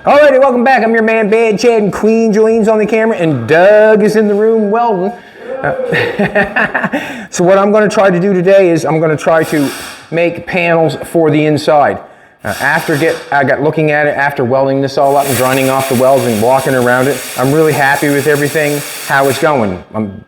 Alrighty, welcome back. I'm your man, Bad Chad, and Queen Jolene's on the camera, and Doug is in the room welding. So what I'm going to try to do today is I'm going to try to make panels for the inside. I got looking at it after welding this all up and grinding off the welds and walking around it. I'm really happy with everything, how it's going. I'm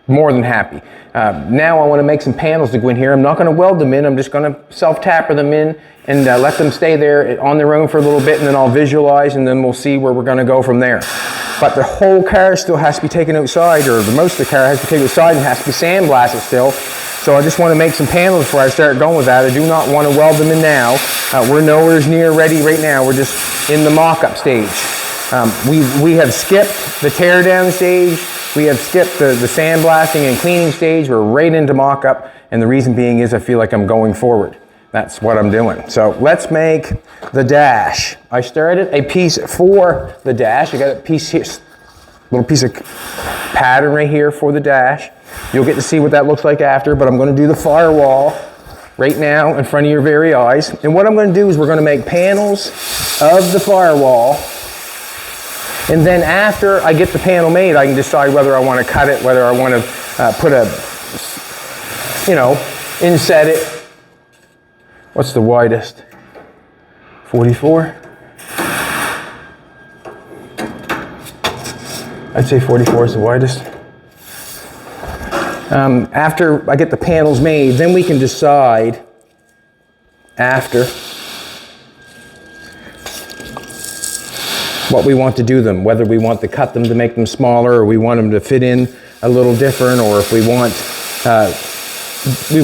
more than happy. Now I want to make some panels to go in here. I'm not going to weld them in. I'm just going to self-tapper them in and let them stay there on their own for a little bit, and then I'll visualize, and then we'll see where we're going to go from there. But the whole car still has to be taken outside, or the most of the car has to be taken outside and has to be sandblasted still. So I just want to make some panels before I start going with that. I do not want to weld them in now. We're nowhere near ready right now. We're just in the mock-up stage. We have skipped the tear-down stage. We have skipped the sandblasting and cleaning stage. We're right into mock-up, and the reason being is I feel like I'm going forward. That's what I'm doing. So let's make the dash. I started a piece for the dash. I got a piece here, little piece of pattern right here for the dash. You'll get to see what that looks like after, but I'm going to do the firewall right now in front of your very eyes. And what I'm going to do is we're going to make panels of the firewall. And then after I get the panel made, I can decide whether I want to cut it, whether I want to put a, inset it. What's the widest? 44? I'd say 44 is the widest. After I get the panels made, then we can decide after what we want to do them, whether we want to cut them to make them smaller, or we want them to fit in a little different, or if we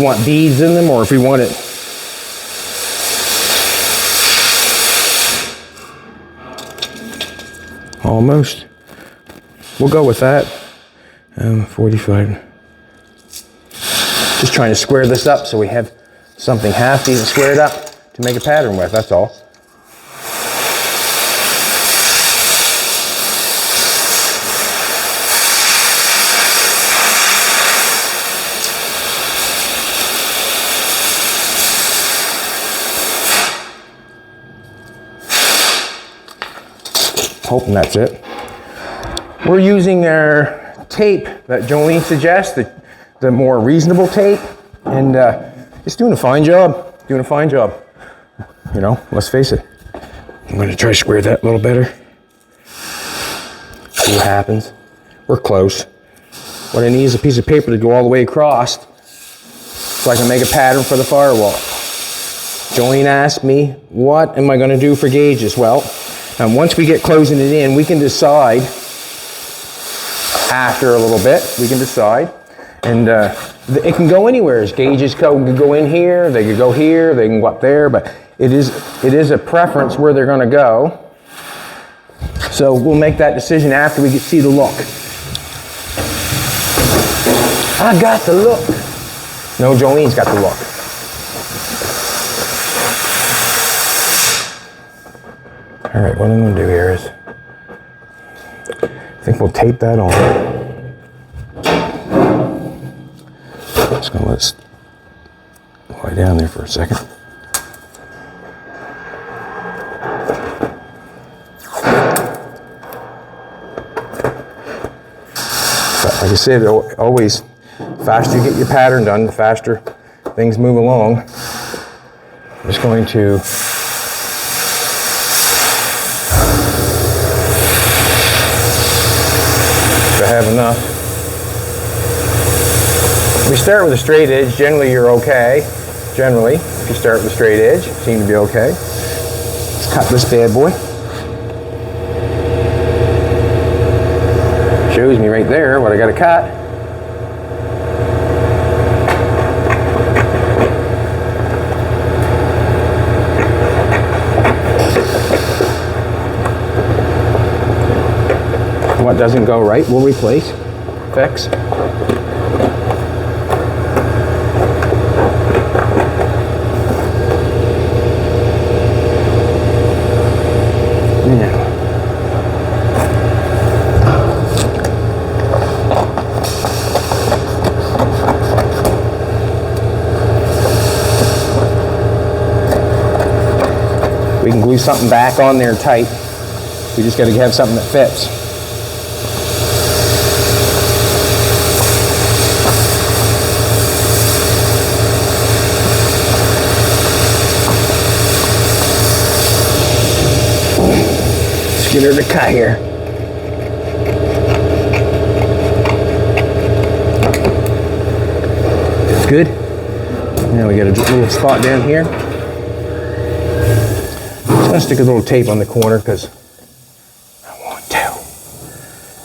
want beads in them, or if we want it. Almost. We'll go with that. 45. Just trying to square this up so we have something half decent squared up to make a pattern with, that's all. Hoping that's it. We're using our tape that Jolene suggests, the more reasonable tape, and it's doing a fine job. Let's face it. I'm going to try to square that a little better. See what happens. We're close. What I need is a piece of paper to go all the way across so I can make a pattern for the firewall. Jolene asked me, what am I going to do for gauges? Well, once we get closing it in, we can decide after a little bit, and it can go anywhere. Gauges can go in here, they could go here, they can go up there, but it is a preference where they're going to go. So we'll make that decision after we see the look. I got the look. No, Jolene's got the look. All right, what I'm going to do here is, I think we'll tape that on. Just going to let it lie down there for a second. But like I said, always, the faster you get your pattern done, the faster things move along. I'm just going to have enough. If you start with a straight edge, generally you're okay. Generally, if you start with a straight edge, you seem to be okay. Let's cut this bad boy. Shows me right there what I got to cut. What doesn't go right, we'll replace, fix. Yeah. We can glue always something back on there tight. We just got to have something that fits. Let's get her to cut here. That's good. Now we got a little spot down here. I'm going to stick a little tape on the corner because I want to.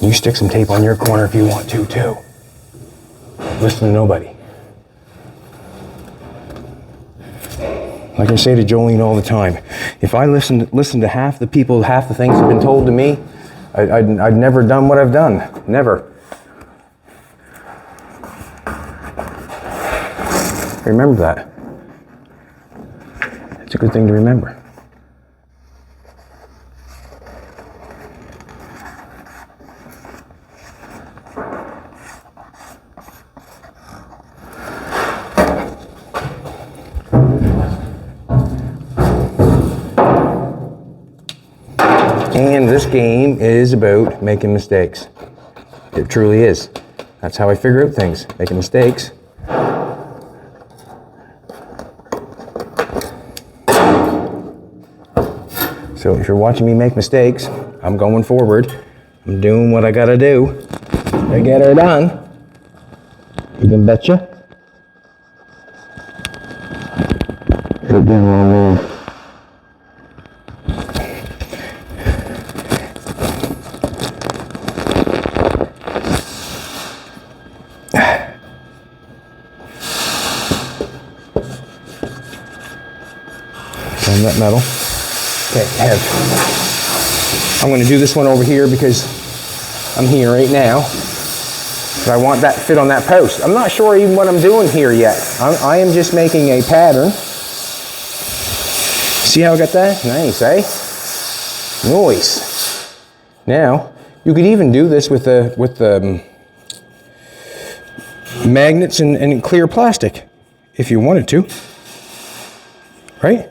You stick some tape on your corner if you want to too. Listen to nobody. Like I say to Jolene all the time, if I listen to half the people, half the things that have been told to me, I'd never done what I've done. Never. Remember that. It's a good thing to remember. And this game is about making mistakes. It truly is. That's how I figure out things, making mistakes. So if you're watching me make mistakes, I'm going forward. I'm doing what I gotta do to get her done. You can betcha. Put it down a little. On that metal. Okay, I'm going to do this one over here because I'm here right now. But I want that fit on that post. I'm not sure even what I'm doing here yet. I am just making a pattern. See how I got that? Nice, eh? Nice. Now, you could even do this with the magnets and clear plastic if you wanted to. Right?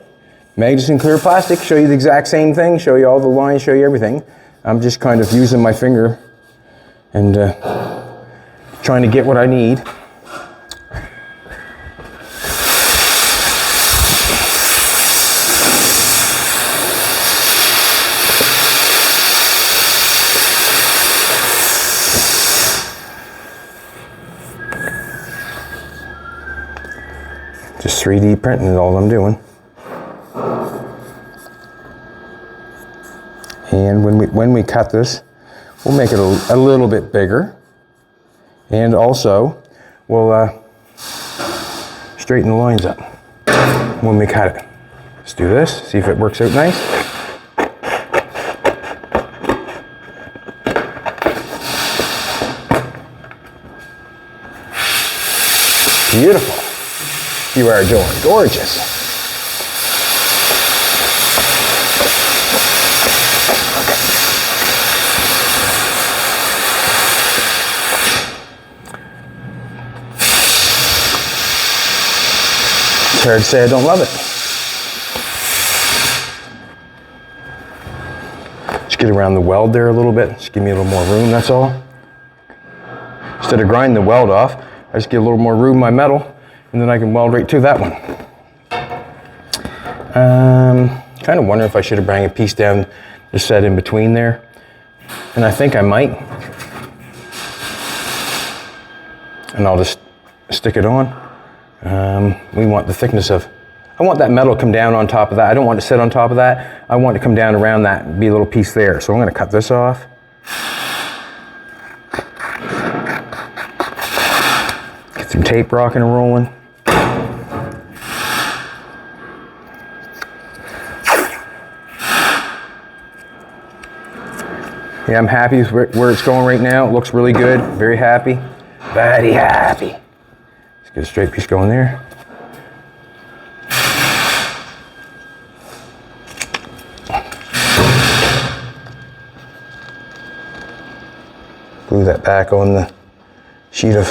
Magnets and clear plastic show you the exact same thing, show you all the lines, show you everything. I'm just kind of using my finger and trying to get what I need. Just 3D printing is all I'm doing. And when we cut this, we'll make it a little bit bigger. And also, we'll straighten the lines up when we cut it. Let's do this, see if it works out nice. Beautiful. You are doing gorgeous. It's hard to say I don't love it. Just get around the weld there a little bit. Just give me a little more room, that's all. Instead of grinding the weld off, I just get a little more room in my metal, and then I can weld right to that one. Kind of wonder if I should have brought a piece down to set in between there. And I think I might. And I'll just stick it on. We want the thickness of, I want that metal to come down on top of that. I don't want it to sit on top of that. I want it to come down around that and be a little piece there. So I'm going to cut this off. Get some tape rocking and rolling. Yeah, I'm happy with where it's going right now. It looks really good. Very happy. Very happy. Let's get a straight piece going there. Glue that back on the sheet of,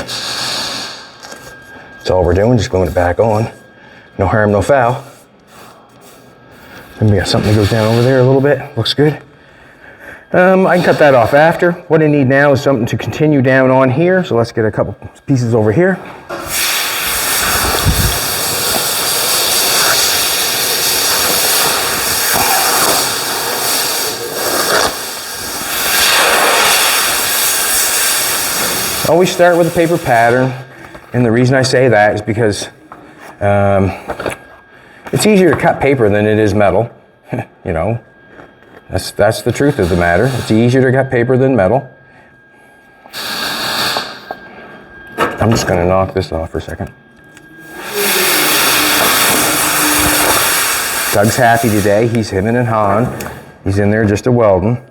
that's all we're doing, just gluing it back on. No harm, no foul. And we got something that goes down over there a little bit. Looks good. I can cut that off after. What I need now is something to continue down on here. So let's get a couple pieces over here. Always start with a paper pattern. And the reason I say that is because it's easier to cut paper than it is metal. You know. That's the truth of the matter. It's easier to cut paper than metal. I'm just going to knock this off for a second. Doug's happy today. He's him and Han. He's in there just a welding.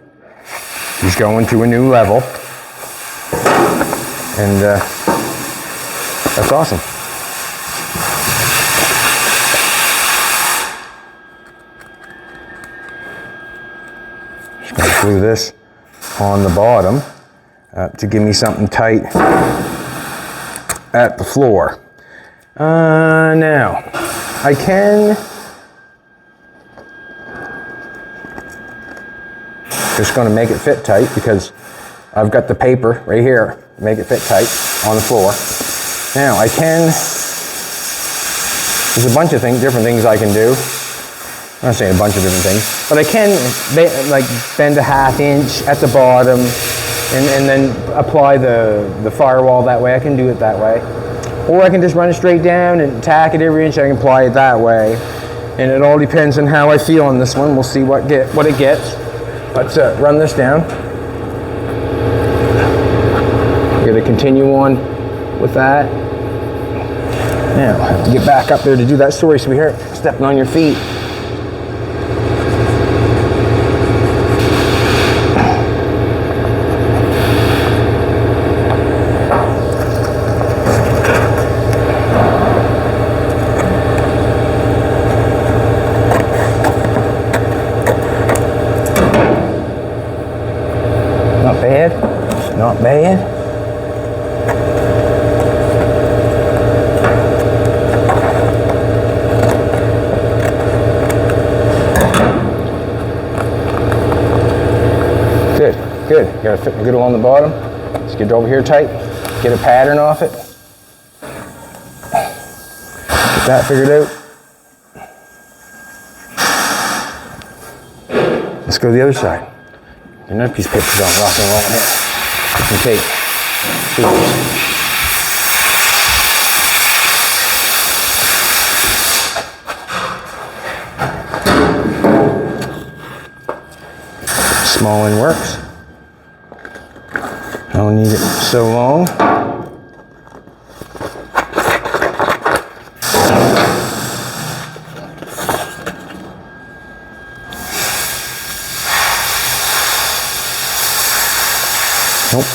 He's going to a new level. And that's awesome. Glue this on the bottom to give me something tight at the floor. Now, I can just going to make it fit tight because I've got the paper right here, make it fit tight on the floor. Now, I can, there's a bunch of different things I can do. I'm not saying a bunch of different things, but I can like bend a 1/2 inch at the bottom and then apply the firewall that way. I can do it that way. Or I can just run it straight down and tack it every inch. I can apply it that way. And it all depends on how I feel on this one. We'll see what it gets. Let's run this down. We're going to continue on with that. Now, I have to get back up there to do that. Sorry, sweetheart. Stepping on your feet. Not bad. Good. Got it fit good along the bottom. Let's get it over here tight. Get a pattern off it. Get that figured out. Let's go to the other side. Another piece of paper is on rock and roll in here. Some tape. Small end works. I don't need it so long. Nope.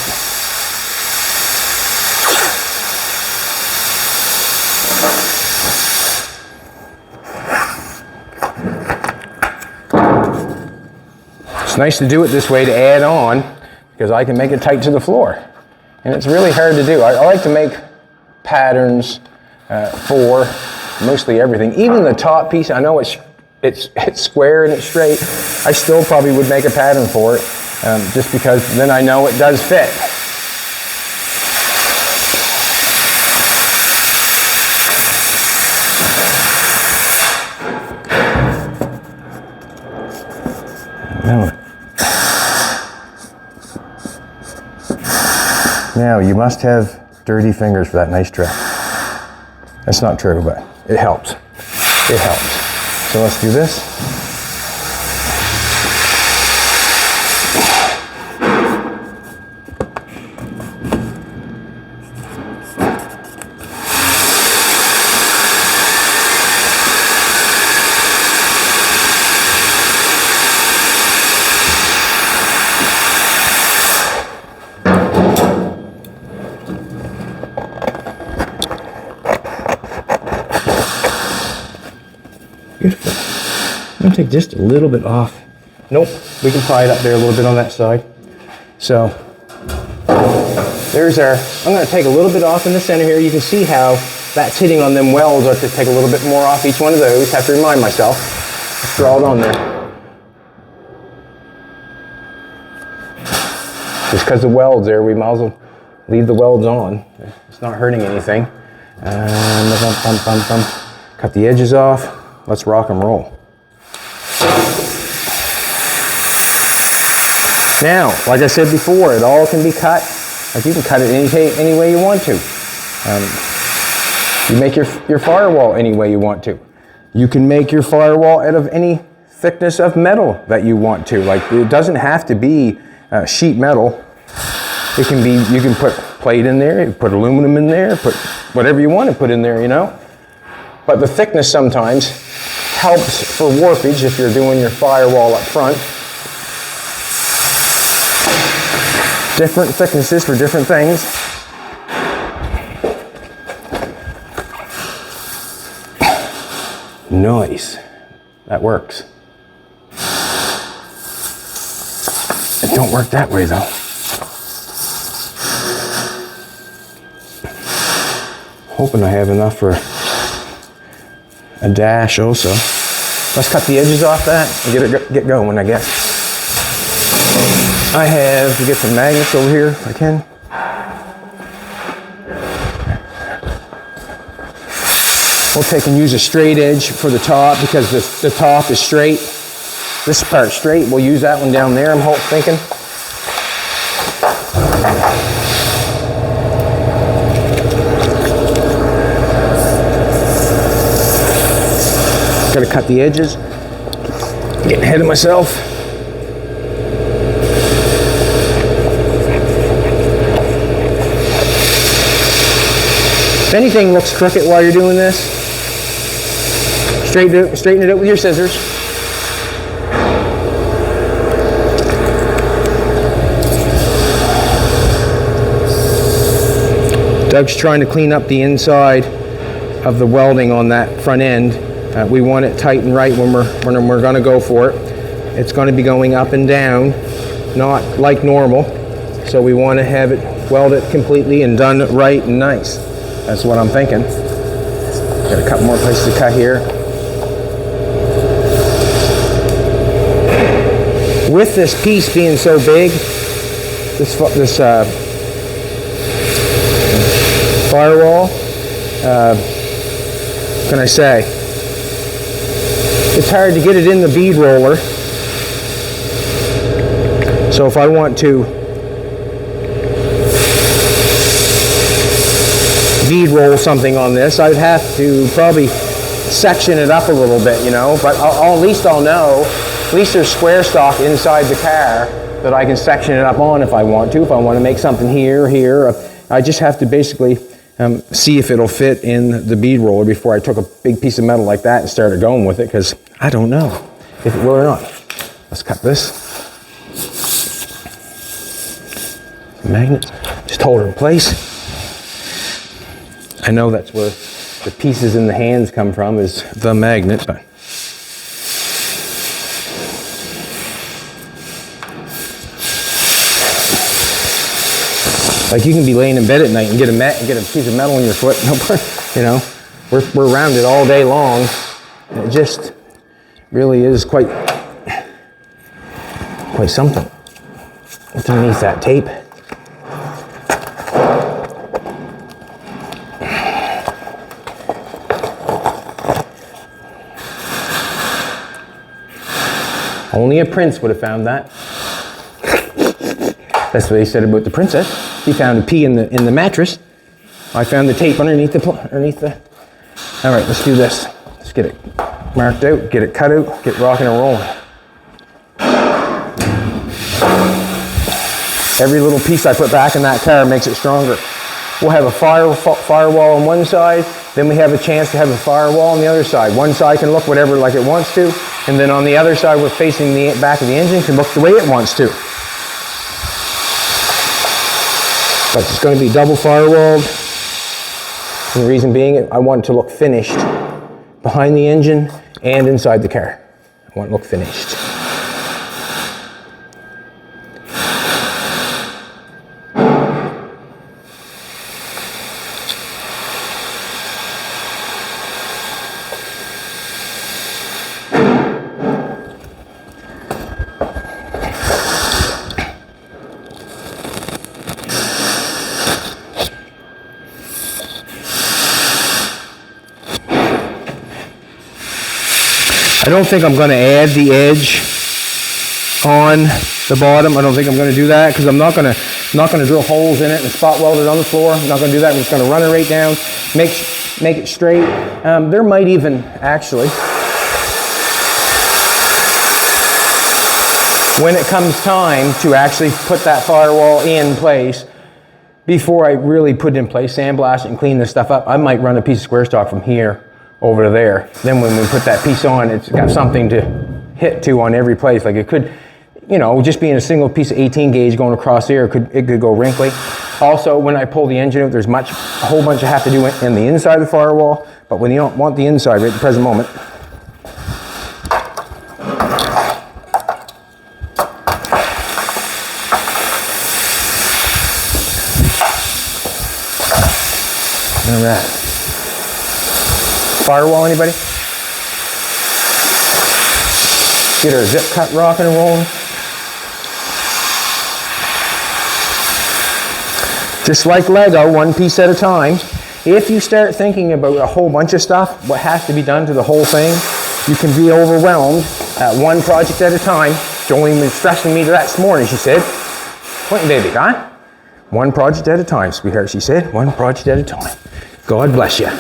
It's nice to do it this way to add on because I can make it tight to the floor. And it's really hard to do. I like to make patterns for mostly everything. Even the top piece, I know it's square and it's straight. I still probably would make a pattern for it. Just because then I know it does fit. Now you must have dirty fingers for that nice trick. That's not true, but it helps. It helps. So let's do this. Beautiful. I'm going to take just a little bit off. Nope, we can pry it up there a little bit on that side. So, there's our, I'm going to take a little bit off in the center here. You can see how that's hitting on them welds. I have to take a little bit more off each one of those. Have to remind myself. Let's draw it on there. Just because the weld's there, we might as well leave the welds on. It's not hurting anything. Cut the edges off. Let's rock and roll. Now, like I said before, it all can be cut. Like you can cut it any way you want to. You make your firewall any way you want to. You can make your firewall out of any thickness of metal that you want to. Like it doesn't have to be sheet metal. It can be, you can put plate in there, you put aluminum in there, put whatever you want to put in there, you know. But the thickness sometimes helps for warpage if you're doing your firewall up front. Different thicknesses for different things. Nice. That works. It don't work that way though. Hoping I have enough for a dash also. Let's cut the edges off that and get going, I guess. I have to get some magnets over here if I can. We'll take and use a straight edge for the top because the top is straight. This part's straight. We'll use that one down there, I'm thinking. Gotta cut the edges. Getting ahead of myself. If anything looks crooked while you're doing this, straighten it out with your scissors. Doug's trying to clean up the inside of the welding on that front end. We want it tight and right when we're going to go for it. It's going to be going up and down, not like normal. So we want to have it welded completely and done right and nice. That's what I'm thinking. Got a couple more places to cut here. With this piece being so big, this firewall, what can I say? It's hard to get it in the bead roller. So if I want to bead roll something on this, I'd have to probably section it up a little bit, you know, but at least I'll know, at least there's square stock inside the car that I can section it up on if I want to. If I want to make something here, I just have to basically see if it'll fit in the bead roller before I took a big piece of metal like that and started going with it, because I don't know if it will or not. Let's cut this. Magnet, just hold it in place. I know that's where the pieces in the hands come from, is the magnet, but like you can be laying in bed at night and get a piece of metal in your foot. You know, we're around it all day long, and it just really is quite something. What's underneath that tape? Only a prince would have found that. That's what they said about the princess. He found a pea in the mattress. I found the tape underneath the. All right, let's do this. Let's get it marked out, get it cut out, get rocking and rolling. Every little piece I put back in that car makes it stronger. We'll have a firewall on one side, then we have a chance to have a firewall on the other side. One side can look whatever like it wants to, and then on the other side, we're facing the back of the engine, can look the way it wants to. But it's going to be double firewalled. And the reason being, I want it to look finished behind the engine and inside the car. I want it to look finished. I don't think I'm going to add the edge on the bottom. I don't think I'm going to do that because I'm not going to drill holes in it and spot weld it on the floor. I'm not going to do that. I'm just going to run it right down, make it straight. There might even actually, when it comes time to actually put that firewall in place, before I really put it in place, sandblast it and clean this stuff up, I might run a piece of square stock from here over to there. Then when we put that piece on, it's got something to hit to on every place. Like it could, you know, just being a single piece of 18 gauge going across there, it could go wrinkly. Also, when I pull the engine out, there's a whole bunch I have to do in the inside of the firewall, but when you don't want the inside right at the present moment, all right. Firewall, anybody? Get our zip cut rocking and rolling. Just like Lego, one piece at a time. If you start thinking about a whole bunch of stuff, what has to be done to the whole thing, you can be overwhelmed at one project at a time. Jolene was stressing me to that this morning, she said. Quentin, baby, huh? One project at a time, sweetheart, she said. One project at a time. God bless you.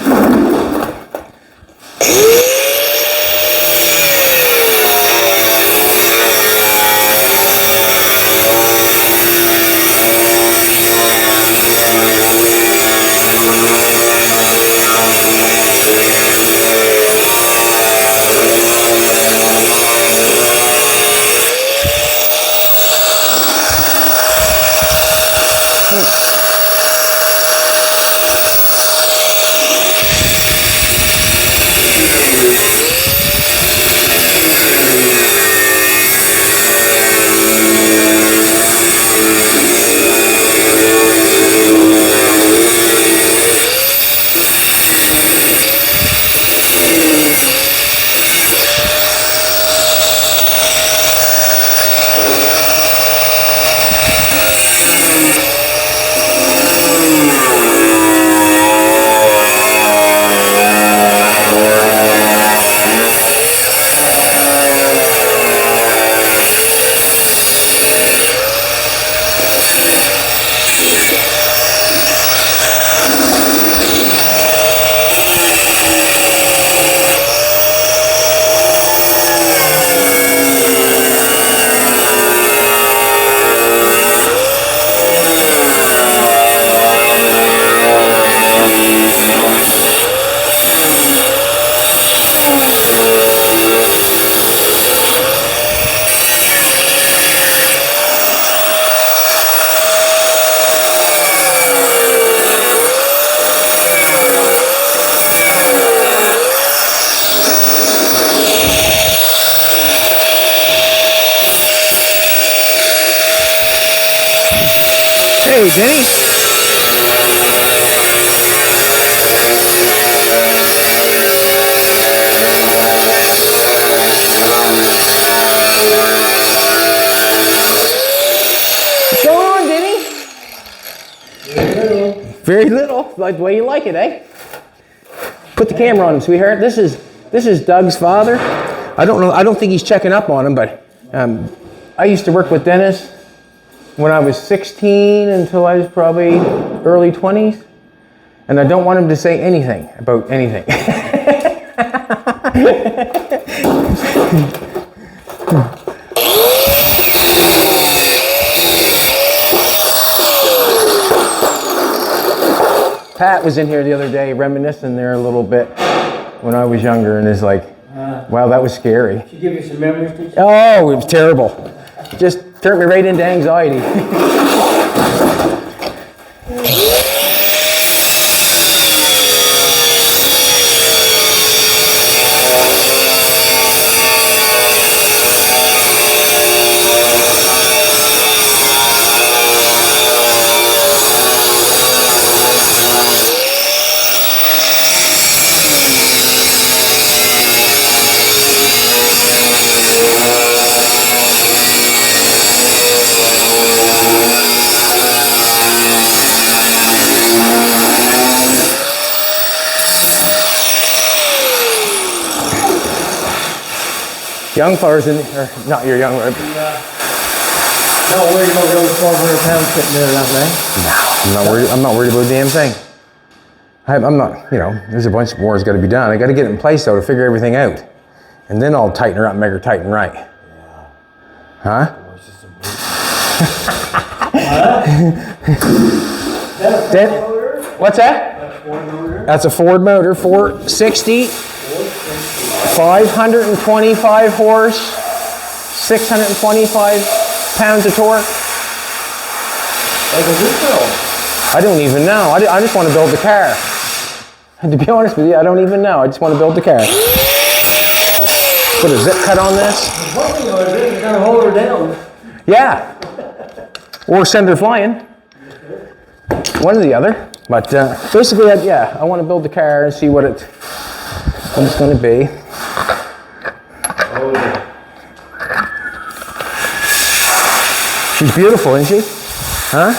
Hey, Jenny. What's going on, Denny? Very little, like the way you like it, eh? Put the camera on him, sweetheart. This is Doug's father. I don't think he's checking up on him, but I used to work with Dennis when I was 16 until I was probably early 20s. And I don't want him to say anything about anything. Pat was in here the other day reminiscing there a little bit when I was younger and is like, wow, that was scary. She give you some memories? Oh, it was terrible. Just turned me right into anxiety. young fellas, or not your young. Not worried about those 1,200 pounds sitting there that way. No, I'm not worried about a damn thing. I'm not, you know, there's a bunch more that's got to be done. I got to get it in place though to figure everything out. And then I'll tighten her up and make her tighten right. Yeah. Huh? What's that? That's a Ford motor, 460, 525 horse, 625 pounds of torque. Like a Rico. I don't even know. I just want to build the car. And to be honest with you, I don't even know. I just want to build the car. Put a zip cut on this. One thing you're going to hold her down. Yeah. Or send her flying. One or the other. But basically, yeah, I want to build the car and see what it's going to be. She's beautiful, isn't she? Huh?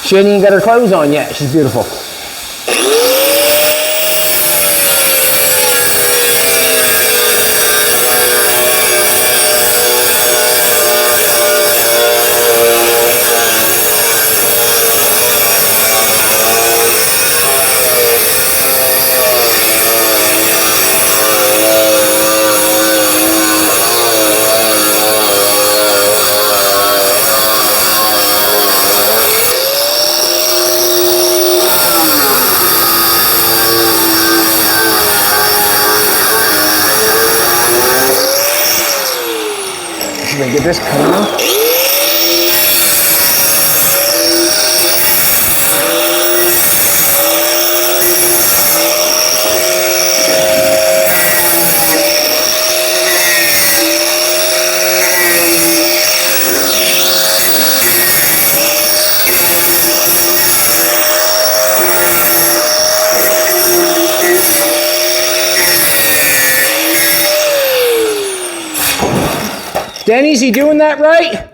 She ain't even got her clothes on yet. She's beautiful. Gonna get this cut off. Danny, is he doing that right?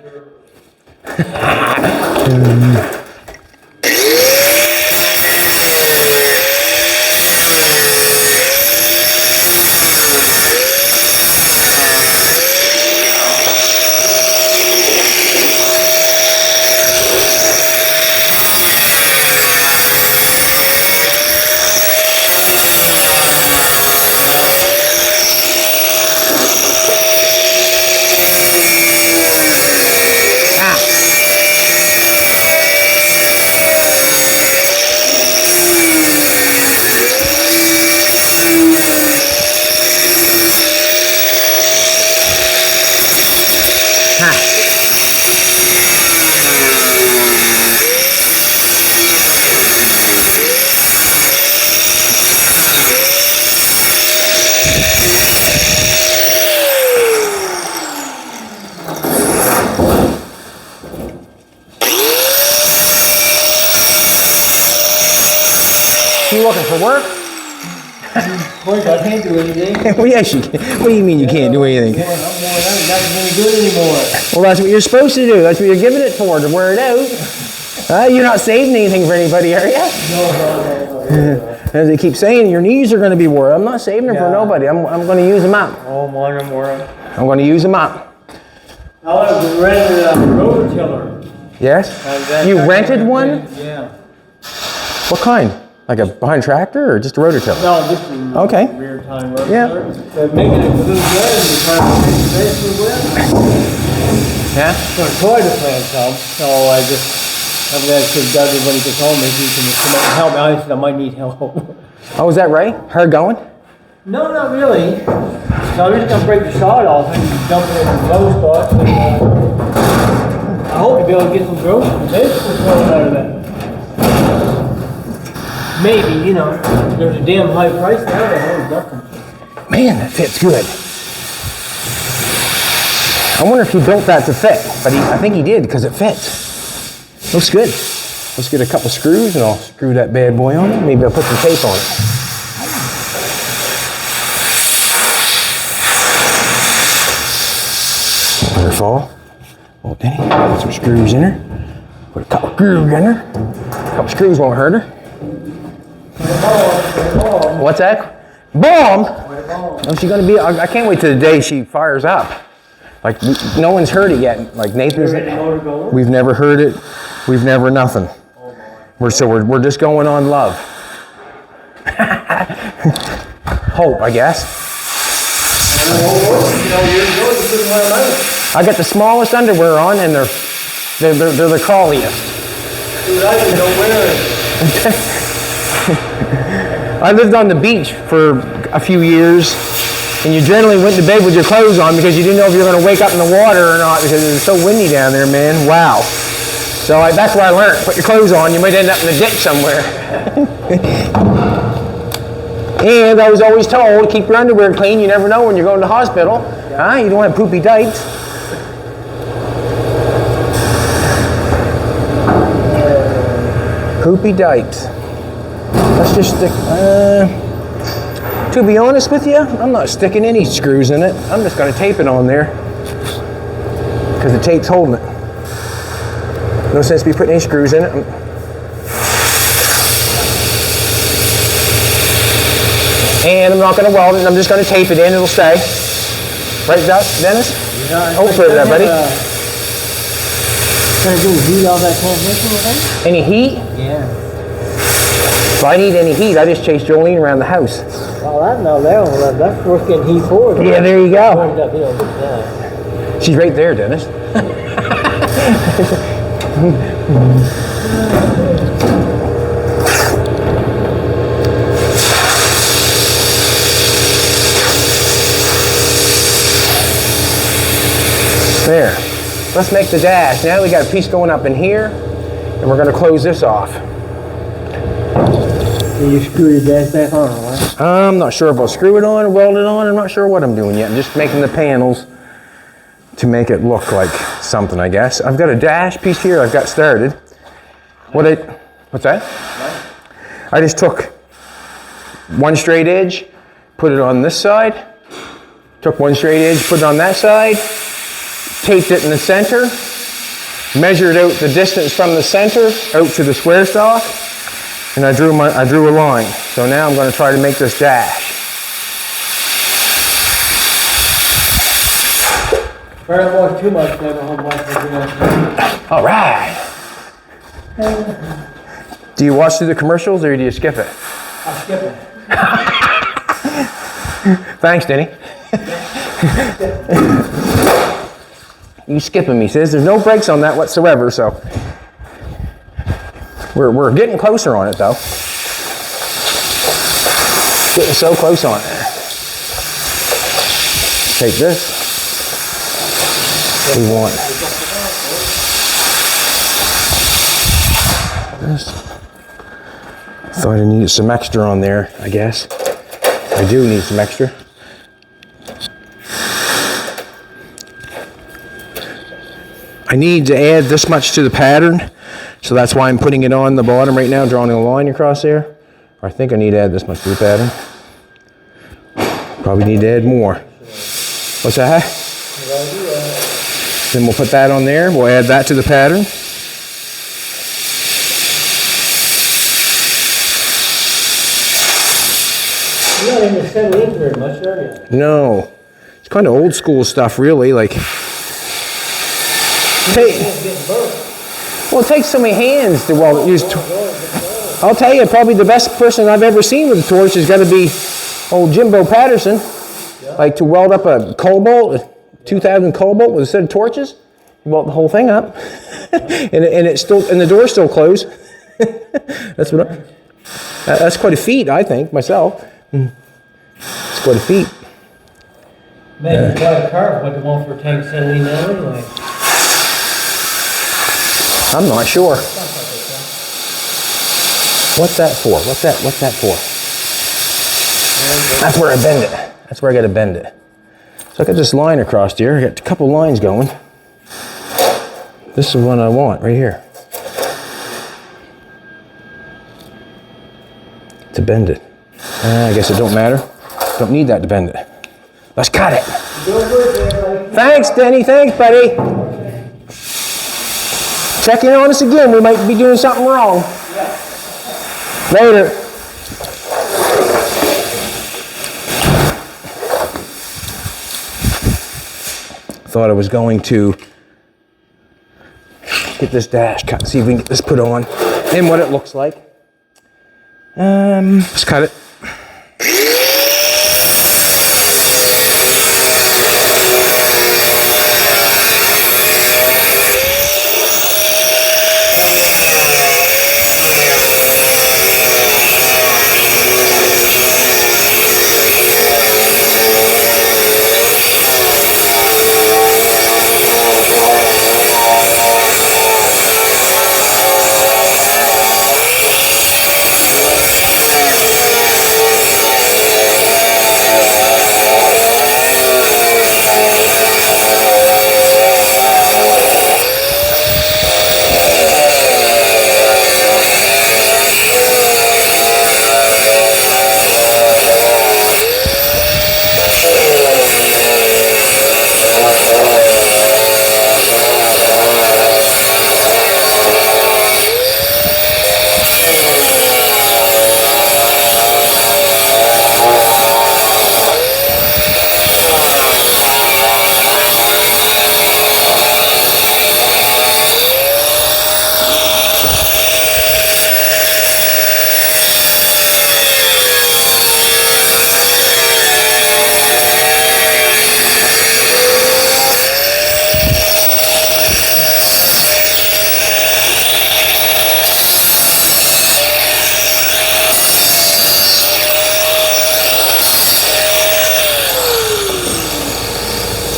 You looking for work? Boy, I can't do anything. Well, yes, you can. What do you mean you can't do anything? I'm not any good anymore. Well, that's what you're supposed to do. That's what you're giving it for, to wear it out. You're not saving anything for anybody, are you? No. As they keep saying, your knees are going to be wore. I'm not saving them for nobody. I'm going to use them up. Oh, mine are more. I'm going to use them up. I was rented a rotor tiller. Yes? You rented one? Yeah. What kind? Like a behind tractor or just a rotor tiller? No, just a okay. rear time rotor Yeah. tiller. They're making it blue good and you're trying to make the basement with. Yeah? So a toilet plant come, so I said Doug when he gets home, maybe he can come out and help me. I said I might need help. Oh, is that right? Hard going? No, not really. So I'm just gonna break the sod off and dump it in the low spots. And, I hope to be able to get some growth and vegetables growing out of that. Maybe, you know, there's a damn high price now that nothing. Man, that fits good. I wonder if he built that to fit, but I think he did because it fits. Looks good. Let's get a couple screws and I'll screw that bad boy on it. Maybe I'll put some tape on it. Let her fall. Oh, Danny, put some screws in her. Put a couple screws in her. A couple screws won't hurt her. What's that? Bomb? Oh, she's gonna be, I can't wait till the day she fires up. Like, no one's heard it yet. Like Nathan's, we've never heard it. We've never nothing. We're just going on love. Hope, I guess. I got the smallest underwear on, and they're the crawliest. Dude, I just don't wear it. I lived on the beach for a few years, and you generally went to bed with your clothes on because you didn't know if you were going to wake up in the water or not because it was so windy down there, man. Wow. So that's what I learned. Put your clothes on, you might end up in a ditch somewhere. And I was always told, keep your underwear clean. You never know when you're going to the hospital. Huh? You don't have poopy dykes. Poopy dykes. Let's just stick, to be honest with you, I'm not sticking any screws in it. I'm just going to tape it on there because the tape's holding it. No sense me putting any screws in it. And I'm not going to weld it. I'm just going to tape it in. It'll stay. Right, Dennis? Yeah. Hopefully, there, buddy. Can I do heat all that transmission with that? Any heat? Yeah. If I need any heat, I just chase Jolene around the house. Well, I know that's worth getting heat for. Yeah, there you go. Uphill, She's right there, Dennis. There. Let's make the dash. Now we got a piece going up in here, and we're going to close this off. You screw the dash back on, right? I'm not sure if I'll screw it on or weld it on. I'm not sure what I'm doing yet. I'm just making the panels to make it look like something, I guess. I've got a dash piece here I've got started. What's that? I just took one straight edge, put it on this side, took one straight edge, put it on that side, taped it in the center, measured out the distance from the center out to the square stock, and I drew a line. So now I'm going to try to make this dash. Burn wash too much, never hold much. All right. Do you watch through the commercials or do you skip it? I skip it. Thanks, Denny. You skipping me, says. There's no brakes on that whatsoever, so we're getting closer on it though. Getting so close on it. Take this. We want this. Thought I needed some extra on there, I guess. I do need some extra. I need to add this much to the pattern, so that's why I'm putting it on the bottom right now, drawing a line across there. I think I need to add this much to the pattern. Probably need to add more. What's that? Then we'll put that on there. We'll add that to the pattern. You're not even settle in very much, are you? No. It's kind of old school stuff, really. Like, well, it takes so many hands to weld it. I'll tell you, probably the best person I've ever seen with a torch has got to be old Jimbo Patterson. Like to weld up a Cobalt, 2000 Cobalt with a set of torches. You weld the whole thing up, and the door's still closed. That's quite a feat, I think, myself. It's quite a feat. Man, you got a car, what the one for tank settling now anyway? I'm not sure. What's that for? What's that for? That's where I bend it. That's where I got to bend it. So I got this line across here. I got a couple lines going. This is the one I want right here. To bend it. I guess it don't matter. Don't need that to bend it. Let's cut it. Thanks, Denny. Thanks, buddy. Check in on us again. We might be doing something wrong. Later. thought I was going to get this dash cut, see if we can get this put on and what it looks like. Let's cut it.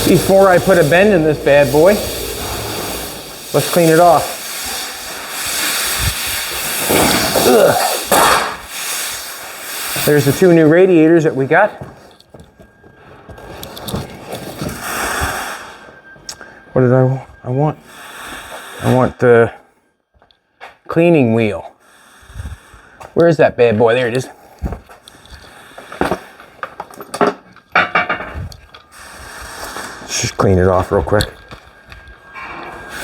Before I put a bend in this bad boy, let's clean it off. Ugh. There's the 2 new radiators that we got. What did I want? I want the cleaning wheel. Where is that bad boy? There it is. Just clean it off real quick.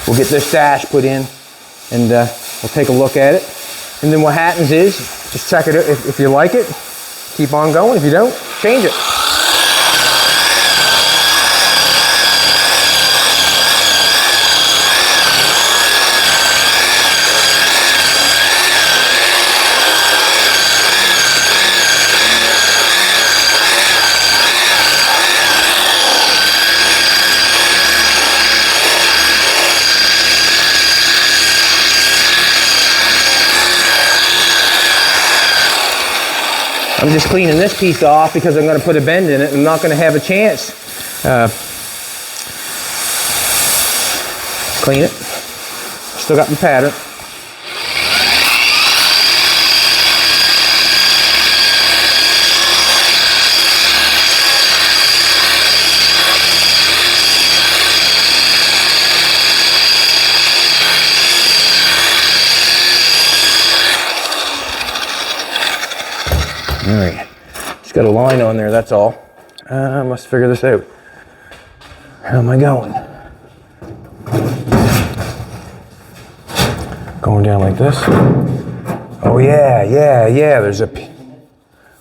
We'll get this dash put in and we'll take a look at it. And then what happens is, just check it out. If you like it, keep on going. If you don't, change it. I'm just cleaning this piece off because I'm going to put a bend in it. I'm not going to have a chance. Clean it. Still got my pattern. All right, just got a line on there, that's all. I must figure this out. How am I going? Going down like this. Oh yeah, there's a...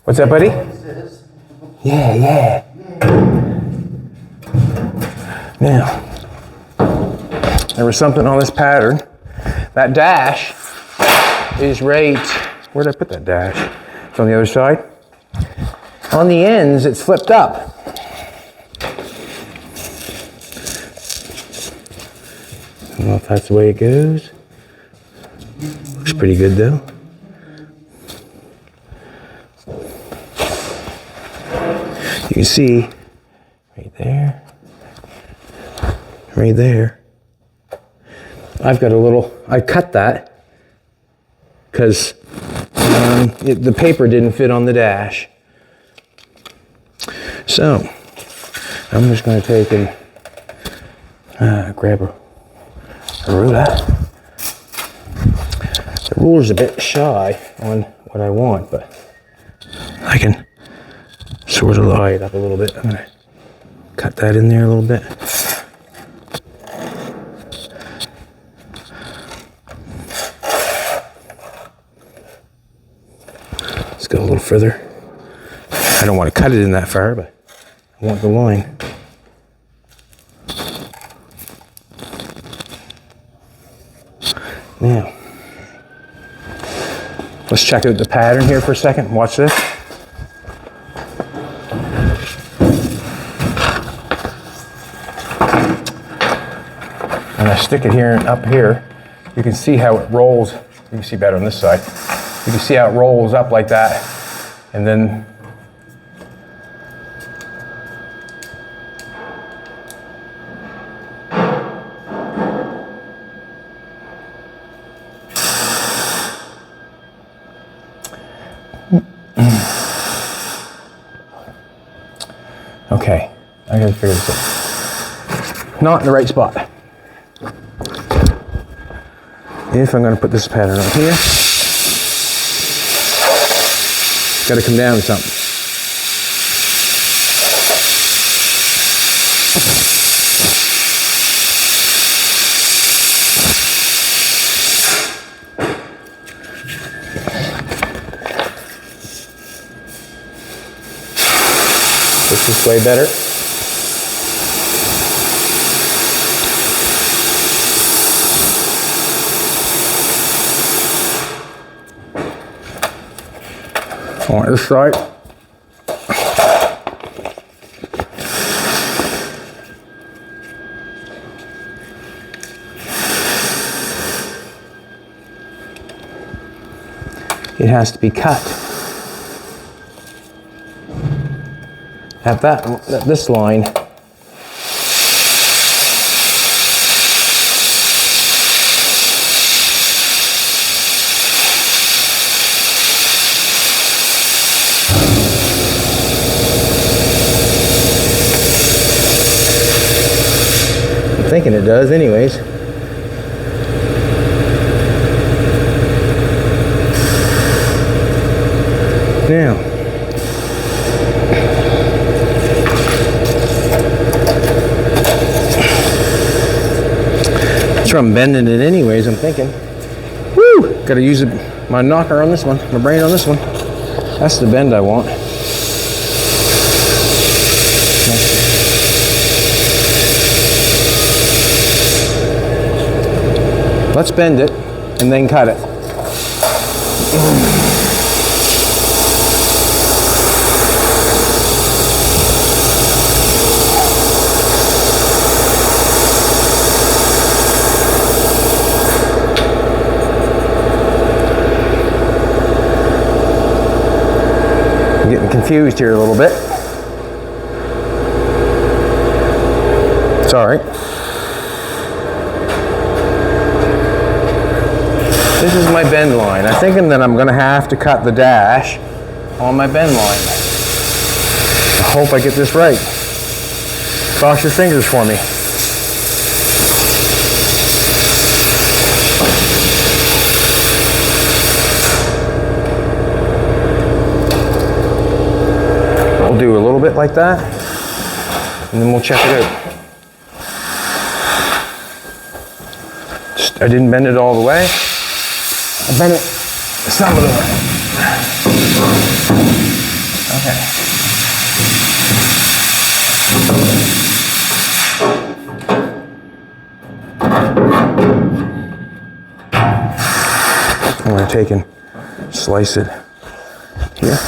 What's that, buddy? Yeah. Now, there was something on this pattern. That dash is right... Where'd I put that dash? On the other side. On the ends, it's flipped up. I don't know if that's the way it goes. Looks pretty good though. You can see right there. I've got a little, I cut that because the paper didn't fit on the dash. So, I'm just going to take and grab a ruler. The ruler's a bit shy on what I want, but I can sort of lie it up a little bit. I'm going to cut that in there a little bit. Let's go a little further. I don't want to cut it in that far, but I want the line. Now, let's check out the pattern here for a second. Watch this. And I stick it here and up here. You can see how it rolls. You can see better on this side. You can see how it rolls up like that. And then okay, I gotta figure this out. Not in the right spot. If I'm gonna put this pattern on here, gotta come down to something. This is way better. On this side. It has to be cut at this line. I'm thinking it does anyways. Now, that's where I'm bending it anyways, I'm thinking. Woo! Gotta use my knocker on this one, my brain on this one. That's the bend I want. Let's bend it and then cut it. I'm getting confused here a little bit. It's all right. This is my bend line. I'm thinking that I'm going to have to cut the dash on my bend line. I hope I get this right. Cross your fingers for me. We'll do a little bit like that, and then we'll check it out. I didn't bend it all the way. I bent it some of the way. Okay. I'm going to take and slice it here.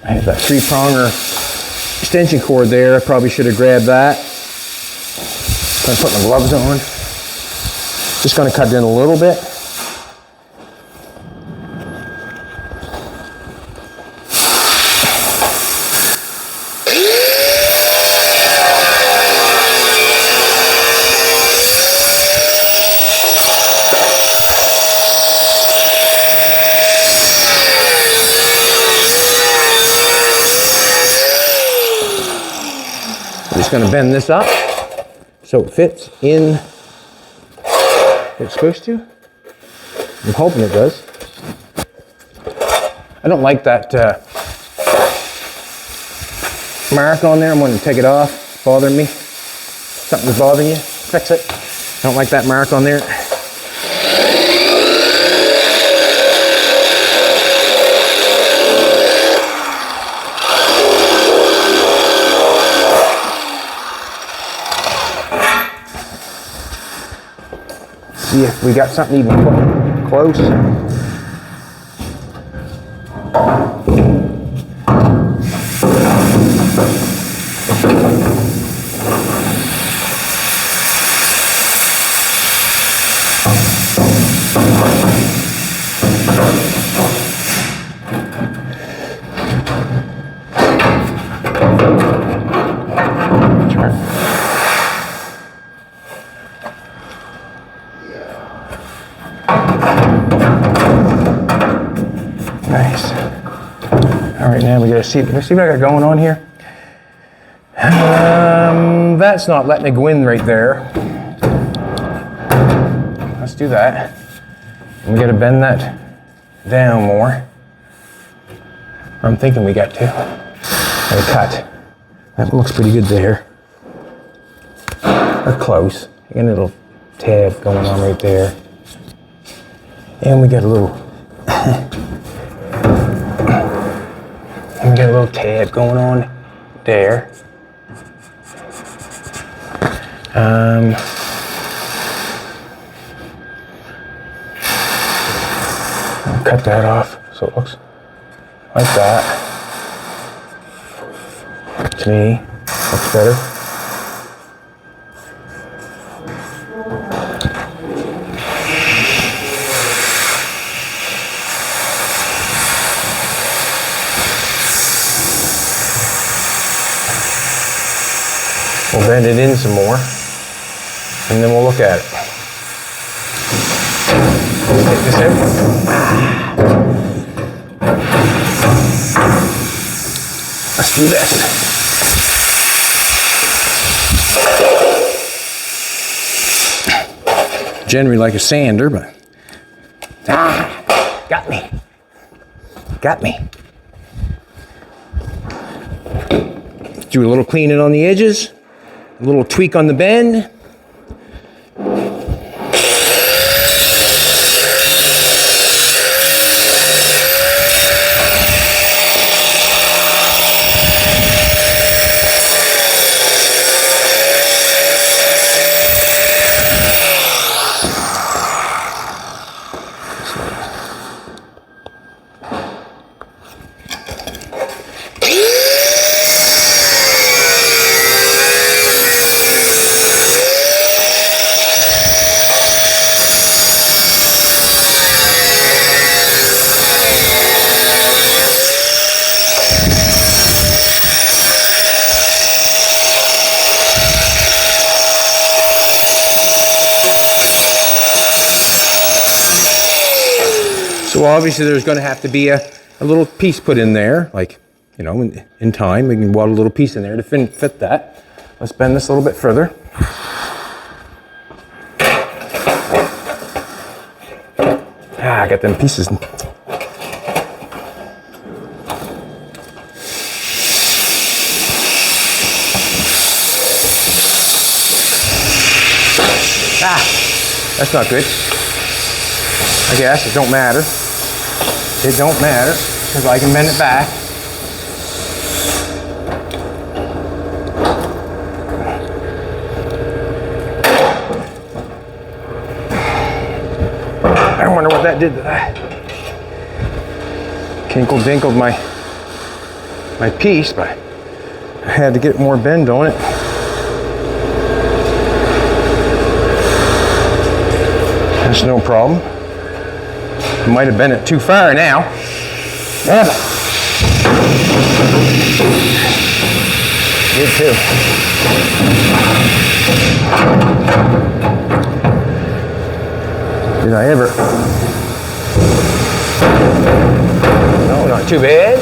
I have that 3-pronger extension cord there. I probably should have grabbed that. I'm putting my gloves on. Just going to cut in a little bit. I'm just going to bend this up so it fits in. It's supposed to. I'm hoping it does. I don't like that mark on there. I'm going to take it off. It's bothering me. Something's bothering you. Fix it. I don't like that mark on there. See if we got something even close. Nice. All right, now we gotta see. Let's see what I got going on here. That's not letting it go in right there. Let's do that. We gotta bend that down more. I'm thinking we got to. Gotta cut. That looks pretty good there. Or close. You got a little tab going on right there. And we got a little tab going on there. I'll cut that off so it looks like that. To me, looks better. We'll bend it in some more, and then we'll look at it. Let's take this out. Let's do this. Generally like a sander, but got me. Got me. Do a little cleaning on the edges. A little tweak on the bend. So obviously there's going to have to be a little piece put in there, like, you know, in time we can weld a little piece in there to fit that. Let's bend this a little bit further. I got them pieces. That's not good. I guess it don't matter. It don't matter, because I can bend it back. I wonder what that did to that. Kinkle dinkled my piece, but I had to get more bend on it. That's no problem. Might have bent it too far now. Yeah. Good too. Did I ever? No, not too bad.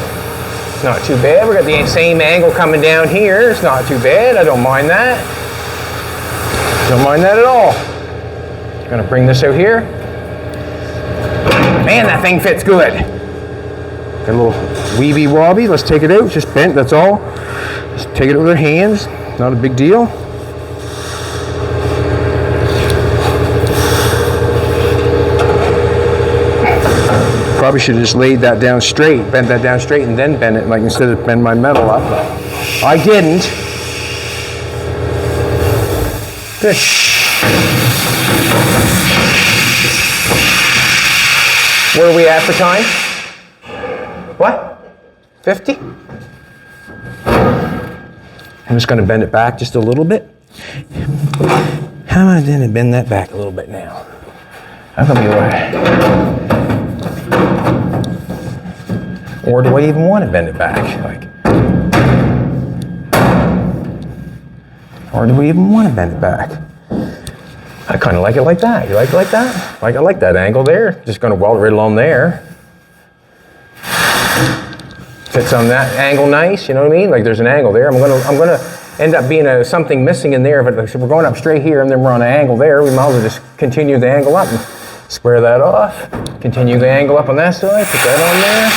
Not too bad. We got the same angle coming down here. It's not too bad. I don't mind that. Don't mind that at all. Gonna bring this out here. Man, that thing fits good. Got a little weeby wobby. Let's take it out. It's just bent, that's all. Just take it with our hands. Not a big deal. Probably should have just laid that down straight, bent that down straight, and then bend it, like instead of bend my metal up. But I didn't. Good. Where are we at for time? What? 50? I'm just going to bend it back just a little bit. How am I going to bend that back a little bit now? How come you or do I even want to bend it back? Or do we even want to bend it back? I kind of like it like that. You like it like that? I like that angle there. Just going to weld it right along there. Fits on that angle nice, you know what I mean? Like there's an angle there. I'm gonna end up being something missing in there, but like, if we're going up straight here and then we're on an angle there, we might as well just continue the angle up and square that off. Continue the angle up on that side, put that on there.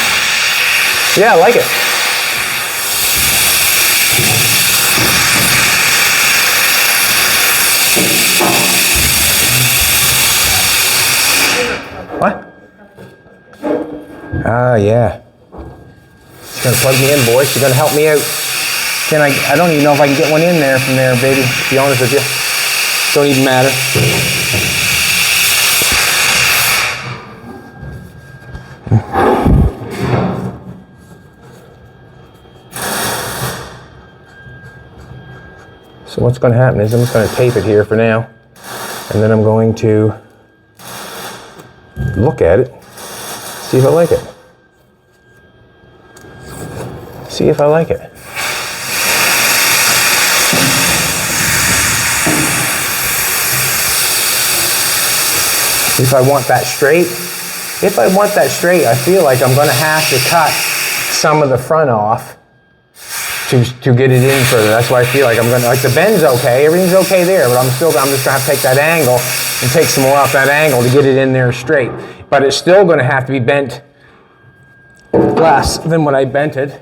Yeah, I like it. What? Ah, yeah. She's gonna plug me in, boys. She's gonna help me out. I don't even know if I can get one in there from there, baby, to be honest with you. Don't even matter. So what's gonna happen is I'm just gonna tape it here for now, and then I'm going to look at it, see if I like it. See if I like it. If I want that straight, I feel like I'm gonna have to cut some of the front off to get it in further. That's why I feel like I'm gonna, like the bend's okay, everything's okay there, but I'm just gonna have to take that angle and take some more off that angle to get it in there straight. But it's still gonna have to be bent less than what I bent it.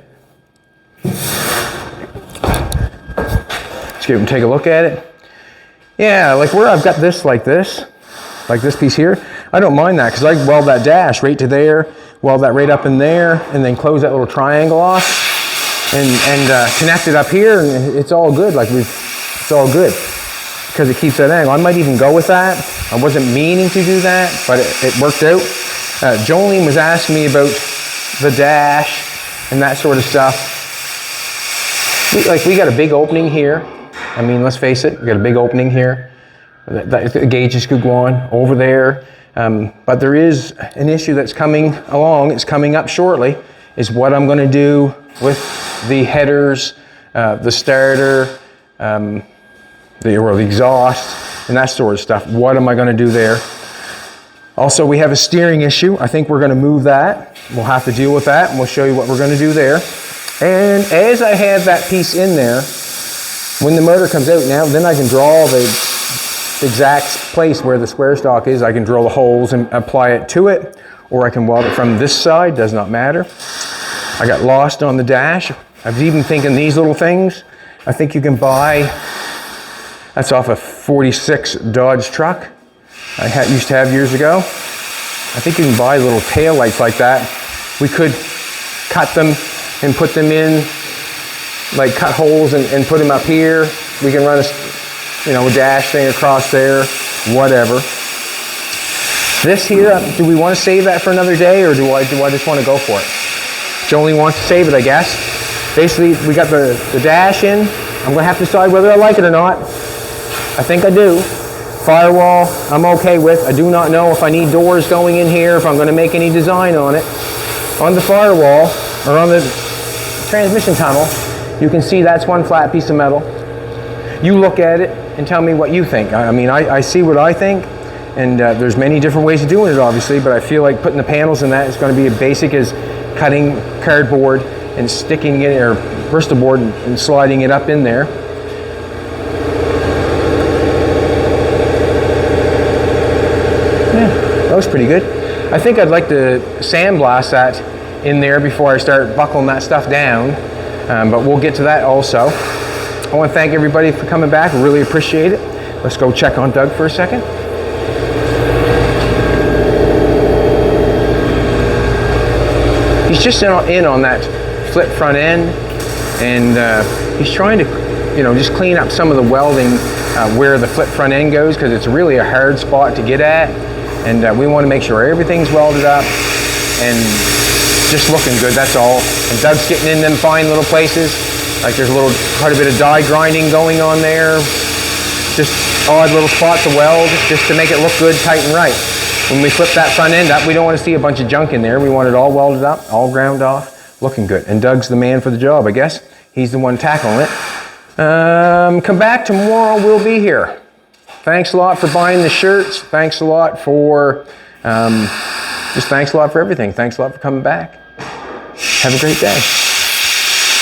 Let's give it, take a look at it. Yeah, like where I've got this like this piece here, I don't mind that because I weld that dash right to there, weld that right up in there, and then close that little triangle off, and connect it up here, and it's all good. It's all good because it keeps that angle. I might even go with that. I wasn't meaning to do that, but it worked out. Jolene was asking me about the dash and that sort of stuff. We got a big opening here. I mean, let's face it, we got a big opening here. The gauges could go on over there. But there is an issue that's coming along. It's coming up shortly, is what I'm going to do with the headers, the starter, the exhaust, and that sort of stuff. What am I going to do there? Also, we have a steering issue. I think we're going to move that. We'll have to deal with that, and we'll show you what we're going to do there. And as I have that piece in there, when the motor comes out now, then I can draw the exact place where the square stock is. I can drill the holes and apply it to it, or I can weld it from this side, does not matter. I got lost on the dash. I was even thinking these little things, I think you can buy, that's off a 46 Dodge truck I used to have years ago. I think you can buy little tail lights like that. We could cut them and put them in, like cut holes and put them up here. We can run a dash thing across there, whatever. This here, do we want to save that for another day, or do I just want to go for it? Jolene wants to save it, I guess. Basically, we got the dash in. I'm going to have to decide whether I like it or not. I think I do. Firewall, I'm okay with. I do not know if I need doors going in here, if I'm going to make any design on it. On the firewall, or on the transmission tunnel, you can see that's one flat piece of metal. You look at it and tell me what you think. I mean, I see what I think, and there's many different ways of doing it, obviously, but I feel like putting the panels in that is going to be as basic as cutting cardboard and sticking it, or Bristol board, and sliding it up in there. Yeah, that looks pretty good. I think I'd like to sandblast that in there before I start buckling that stuff down, but we'll get to that also. I want to thank everybody for coming back. Really appreciate it. Let's go check on Doug for a second. He's just in on that flip front end, and he's trying to, just clean up some of the welding where the flip front end goes, because it's really a hard spot to get at. And we want to make sure everything's welded up and just looking good, that's all. And Doug's getting in them fine little places. Like there's quite a bit of die grinding going on there. Just odd little spots of weld, just to make it look good, tight and right. When we flip that front end up, we don't want to see a bunch of junk in there. We want it all welded up, all ground off, looking good. And Doug's the man for the job, I guess. He's the one tackling it. Come back tomorrow, we'll be here. Thanks a lot for buying the shirts. Thanks a lot for, just thanks a lot for everything. Thanks a lot for coming back. Have a great day.